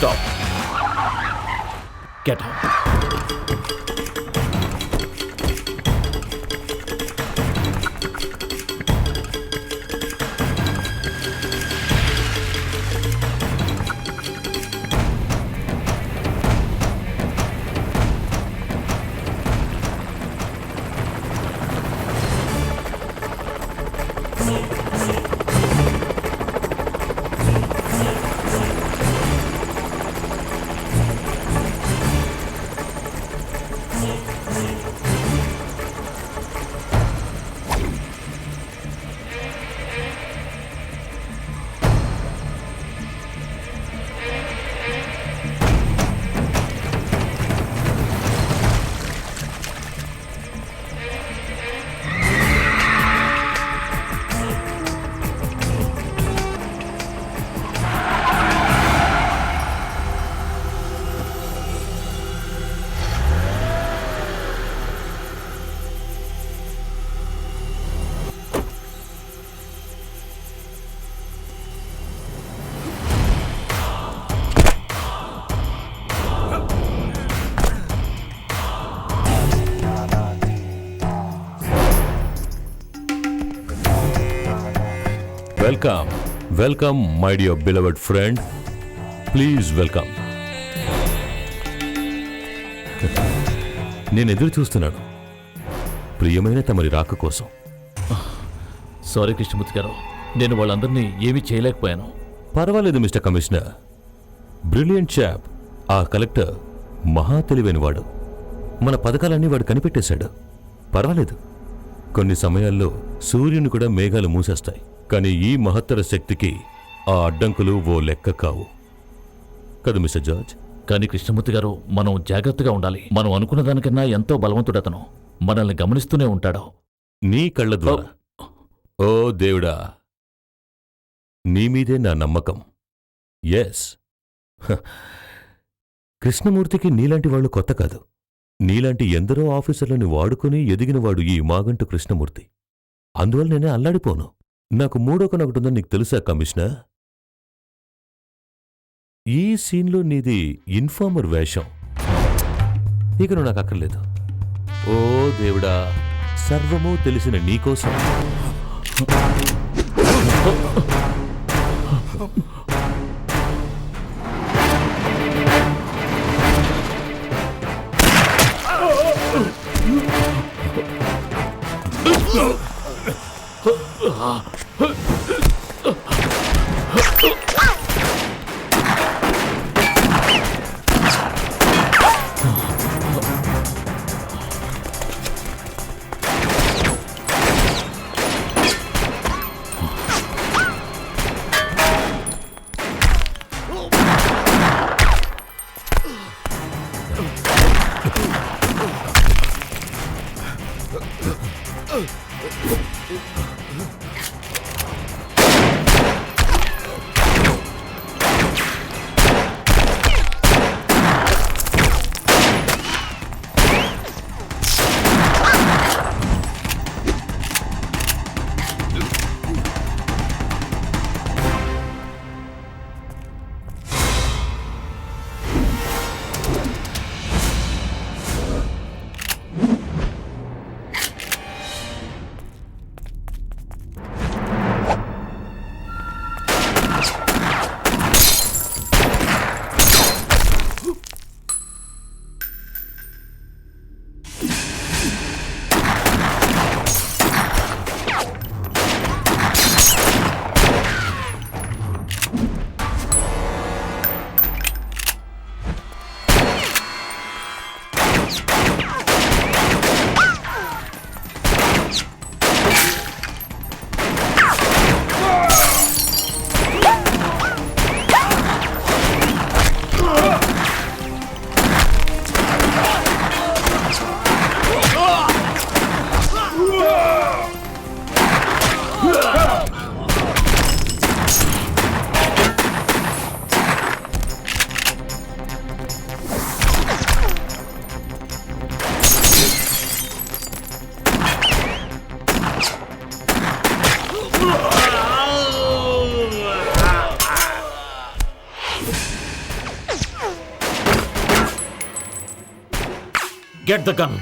Stop. Get out. Welcome, my dear beloved friend. Please welcome. నేను ఎదురు చూస్తున్నాను ప్రియమైన తమరి రాక కోసం. సారీ కృష్ణమూర్తి గారు, నేను వాళ్ళందరినీ ఏమీ చేయలేకపోయాను. పర్వాలేదు మిస్టర్ కమిషనర్. Brilliant chap. ఆ కలెక్టర్ మహా తెలివైనవాడు. మన పథకాలన్నీ వాడు కనిపెట్టేశాడు. పర్వాలేదు, కొన్ని సమయాల్లో సూర్యుని కూడా మేఘాలు మూసేస్తాయి. కానీ ఈ మహత్తర శక్తికి ఆ అడ్డంకులు ఓ లెక్క కావు కదా మిస్టర్ జార్జ్? కానీ కృష్ణమూర్తి గారు, మనం జాగ్రత్తగా ఉండాలి. మనం అనుకున్న దానికన్నా ఎంతో బలవంతుడతను. మనల్ని గమనిస్తూనే ఉంటాడు. నీ కళ్ళ ద్వారా. ఓ దేవుడా, నీ మీదే నా నమ్మకం. ఎస్, కృష్ణమూర్తికి నీలాంటి వాళ్ళు కొత్త కాదు. నీలాంటి ఎందరో ఆఫీసర్లని వాడుకుని ఎదిగినవాడు ఈ మాగంటు కృష్ణమూర్తి. అందువల్ల నేనే అల్లాడిపోను. నాకు మూడో కనొకటుందని నీకు తెలుసా కమిషనర్? ఈ సీన్లో నీది ఇన్ఫార్మర్ వేషం. ఇక నువ్వు నాకు అక్కర్లేదు. ఓ దేవుడా, సర్వమూ తెలిసిన నీకోసం get the gun.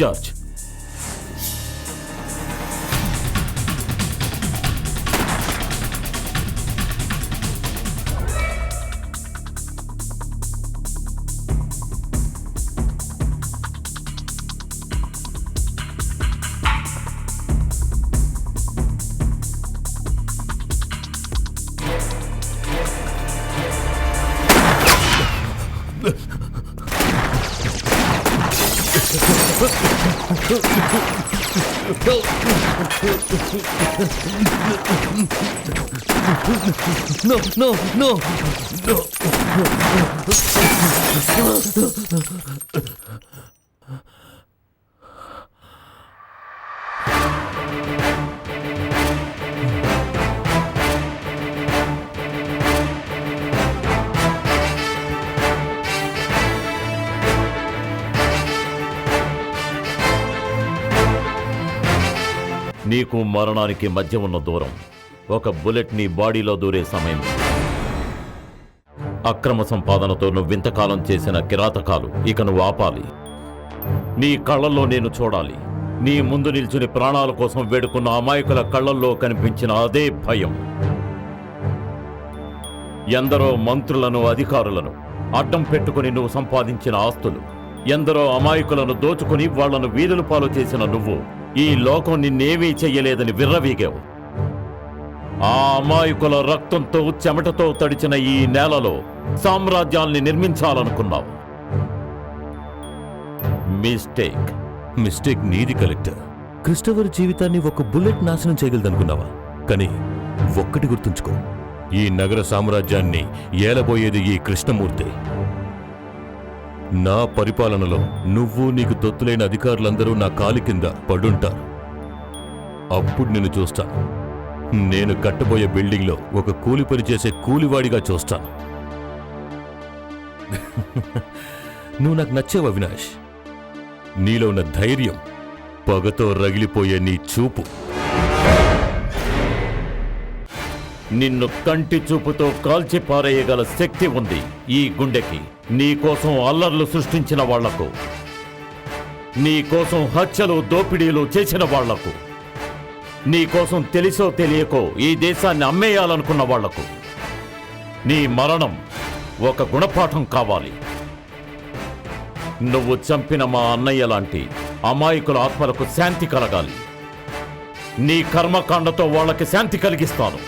George, No, no, no, no. నీకు మరణానికి మధ్య ఉన్న దూరం ఒక బుల్లెట్ నీ బాడీలో దూరే సమయం. అక్రమ సంపాదనతో నువ్వింతకాలం చేసిన కిరాతకాలు ఇక నువ్వు ఆపాలి. నీ కళ్ళల్లో నేను చూడాలి. నీ ముందు నిల్చుని ప్రాణాల కోసం వేడుకున్న అమాయకుల కళ్ళల్లో కనిపించిన అదే భయం. ఎందరో మంత్రులను, అధికారులను అడ్డం పెట్టుకుని నువ్వు సంపాదించిన ఆస్తులు, ఎందరో అమాయకులను దోచుకుని వాళ్లను వీధుల పాలు చేసిన నువ్వు ఈ లోకం నిన్నేమీ చెయ్యలేదని విర్రవీగావు. ఆ అమాయకుల రక్తంతో, చెమటతో తడిచిన ఈ నేలలో సామ్రాజ్యాల్ని నిర్మించాలనుకున్నావు. మిస్టేక్ నీది కలెక్టర్. క్రిస్టోఫర్ జీవితాన్ని ఒక బుల్లెట్ నాశనం చేయగలదనుకున్నావా? కానీ ఒక్కటి గుర్తుంచుకో, ఈ నగర సామ్రాజ్యాన్ని ఏలబోయేది ఈ కృష్ణమూర్తి. నా పరిపాలనలో నువ్వు, నీకు తొత్తులైన అధికారులందరూ నా కాలి కింద పడుంటారు. అప్పుడు నిన్ను చూస్తాను. నేను కట్టబోయే బిల్డింగ్లో ఒక కూలి పని చేసే కూలివాడిగా చూస్తాను. నువ్వు నాకు నచ్చావు అవినాష్. నీలో ఉన్న ధైర్యం, పగతో రగిలిపోయే నీ చూపు. నిన్ను కంటి చూపుతో కాల్చి పారేయగల శక్తి ఉంది ఈ గుండెకి. నీకోసం అల్లర్లు సృష్టించిన వాళ్లకు, నీకోసం హత్యలు, దోపిడీలు చేసిన వాళ్లకు, నీకోసం తెలిసో తెలియకో ఈ దేశాన్ని అమ్మేయాలనుకున్న వాళ్లకు నీ మరణం ఒక గుణపాఠం కావాలి. నువ్వు చంపిన మా అన్నయ్య లాంటి అమాయకుల ఆత్మలకు శాంతి కలగాలి. నీ కర్మకాండతో వాళ్ళకి శాంతి కలిగిస్తాను.